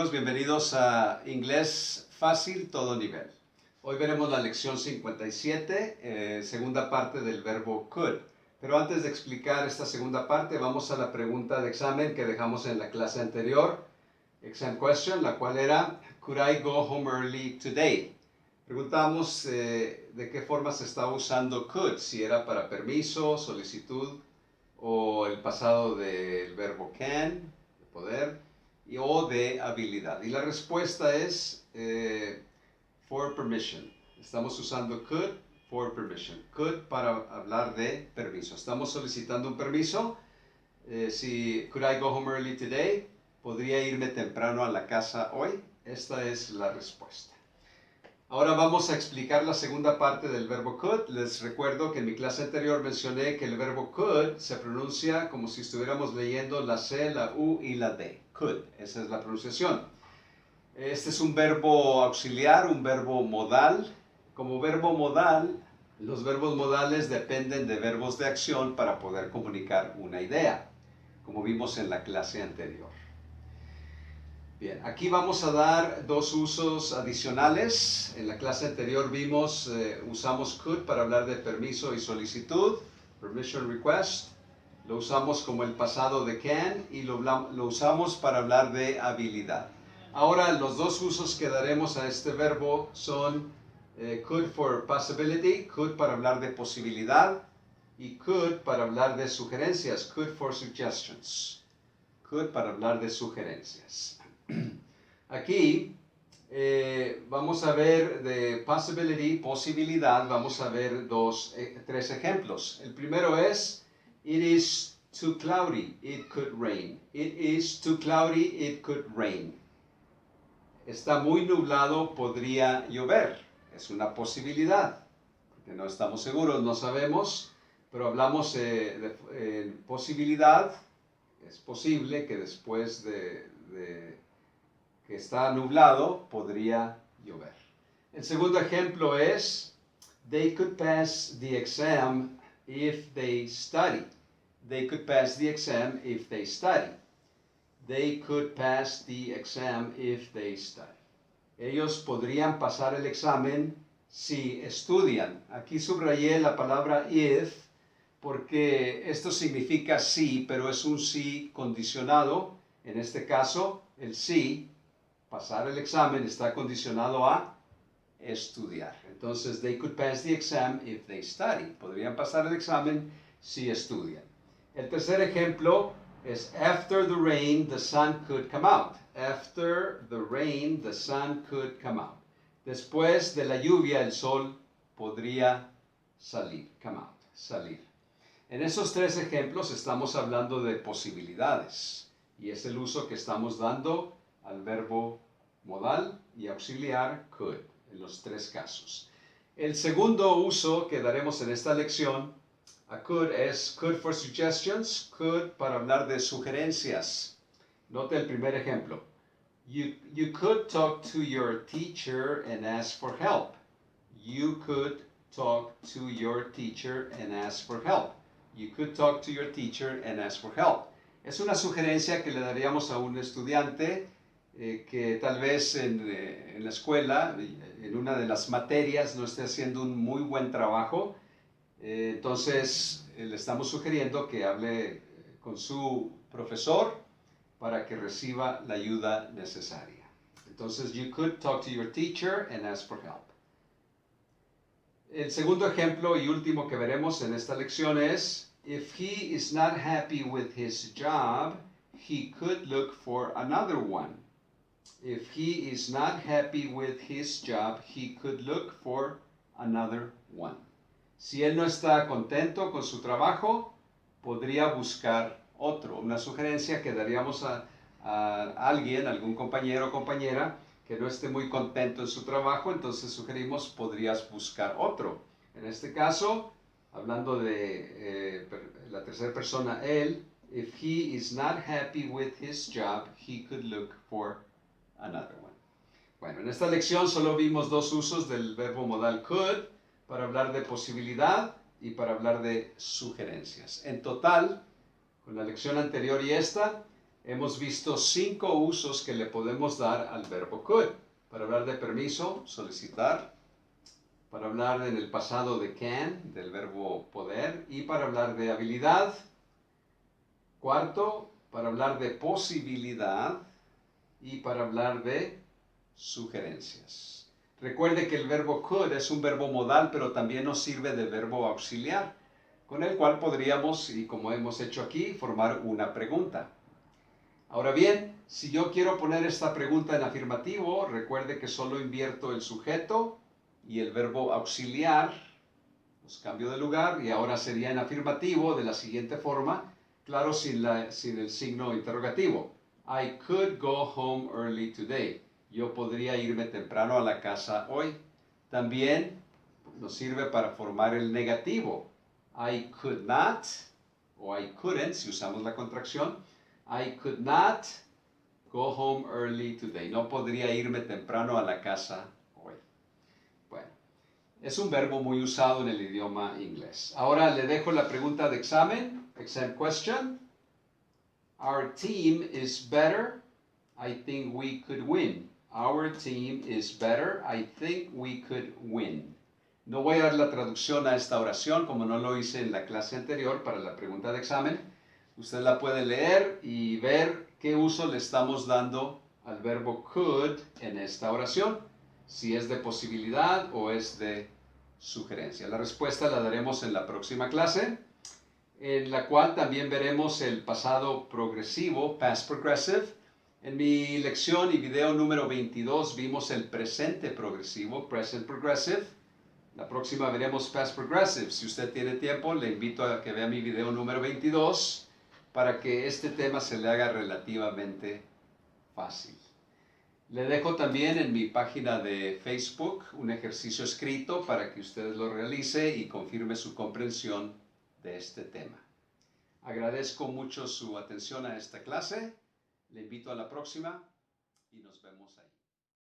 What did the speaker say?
amigos? Bienvenidos a Inglés Fácil Todo Nivel. Hoy veremos la lección 57, segunda parte del verbo could. Pero antes de explicar esta segunda parte, vamos a la pregunta de examen que dejamos en la clase anterior, exam question, la cual era, could I go home early today? Preguntamos de qué forma se estaba usando could, si era para permiso, solicitud o el pasado del verbo can, de poder, o de habilidad. Y la respuesta es for permission. Estamos usando could for permission. Could para hablar de permiso. Estamos solicitando un permiso. Si could I go home early today? ¿Podría irme temprano a la casa hoy? Esta es la respuesta. Ahora vamos a explicar la segunda parte del verbo could. Les recuerdo que en mi clase anterior mencioné que el verbo could se pronuncia como si estuviéramos leyendo la C, la U y la D. Could, esa es la pronunciación. Este es un verbo auxiliar, un verbo modal. Como verbo modal, los verbos modales dependen de verbos de acción para poder comunicar una idea, como vimos en la clase anterior. Bien, aquí vamos a dar dos usos adicionales. En la clase anterior vimos, usamos could para hablar de permiso y solicitud, permission request. Lo usamos como el pasado de can y lo usamos para hablar de habilidad. Ahora los dos usos que daremos a este verbo son could for possibility, could para hablar de posibilidad y could para hablar de sugerencias, could for suggestions, could para hablar de sugerencias. Aquí vamos a ver de possibility, posibilidad, vamos a ver tres ejemplos. El primero es, it is too cloudy, it could rain. It is too cloudy, it could rain. Está muy nublado, podría llover. Es una posibilidad, porque no estamos seguros, no sabemos, pero hablamos de posibilidad. Es posible que después de que está nublado, podría llover. El segundo ejemplo es, they could pass the exam if they study. They could pass the exam if they study. They could pass the exam if they study. Ellos podrían pasar el examen si estudian. Aquí subrayé la palabra if porque esto significa sí, pero es un sí condicionado. En este caso, el sí, pasar el examen, está condicionado a estudiar. Entonces, they could pass the exam if they study. Podrían pasar el examen si estudian. El tercer ejemplo es after the rain, the sun could come out. After the rain, the sun could come out. Después de la lluvia, el sol podría salir, come out, salir. En esos tres ejemplos estamos hablando de posibilidades y es el uso que estamos dando al verbo modal y auxiliar could en los tres casos. El segundo uso que daremos en esta lección a could es could for suggestions, could para hablar de sugerencias. Note el primer ejemplo. You could talk to your teacher and ask for help. You could talk to your teacher and ask for help. You could talk to your teacher and ask for help. Es una sugerencia que le daríamos a un estudiante que tal vez en la escuela, en una de las materias, no esté haciendo un muy buen trabajo. Entonces, le estamos sugiriendo que hable con su profesor para que reciba la ayuda necesaria. Entonces, you could talk to your teacher and ask for help. El segundo ejemplo y último que veremos en esta lección es, if he is not happy with his job, he could look for another one. If he is not happy with his job, he could look for another one. Si él no está contento con su trabajo, podría buscar otro. Una sugerencia que daríamos a alguien, algún compañero o compañera que no esté muy contento en su trabajo, entonces sugerimos podrías buscar otro. En este caso, hablando de la tercera persona, él, if he is not happy with his job, he could look for another one. Bueno, en esta lección solo vimos dos usos del verbo modal could para hablar de posibilidad y para hablar de sugerencias. En total, con la lección anterior y esta, hemos visto 5 usos que le podemos dar al verbo could. Para hablar de permiso, solicitar. Para hablar en el pasado de can, del verbo poder. Y para hablar de habilidad. Cuarto, para hablar de posibilidad. Y para hablar de sugerencias. Recuerde que el verbo could es un verbo modal, pero también nos sirve de verbo auxiliar, con el cual podríamos, y como hemos hecho aquí, formar una pregunta. Ahora bien, si yo quiero poner esta pregunta en afirmativo, recuerde que solo invierto el sujeto y el verbo auxiliar, los cambio de lugar y ahora sería en afirmativo de la siguiente forma, claro, sin el signo interrogativo. I could go home early today. Yo podría irme temprano a la casa hoy. También nos sirve para formar el negativo. I could not, o I couldn't, si usamos la contracción. I could not go home early today. No podría irme temprano a la casa hoy. Bueno, es un verbo muy usado en el idioma inglés. Ahora le dejo la pregunta de examen. Exam question. Our team is better. I think we could win. Our team is better. I think we could win. No voy a dar la traducción a esta oración como no lo hice en la clase anterior para la pregunta de examen. Usted la puede leer y ver qué uso le estamos dando al verbo could en esta oración, si es de posibilidad o es de sugerencia. La respuesta la daremos en la próxima clase, en la cual también veremos el pasado progresivo, past progressive. En mi lección y video número 22 vimos el presente progresivo, present progressive. La próxima veremos past progressive. Si usted tiene tiempo, le invito a que vea mi video número 22 para que este tema se le haga relativamente fácil. Le dejo también en mi página de Facebook un ejercicio escrito para que usted lo realice y confirme su comprensión de este tema. Agradezco mucho su atención a esta clase. Le invito a la próxima y nos vemos ahí.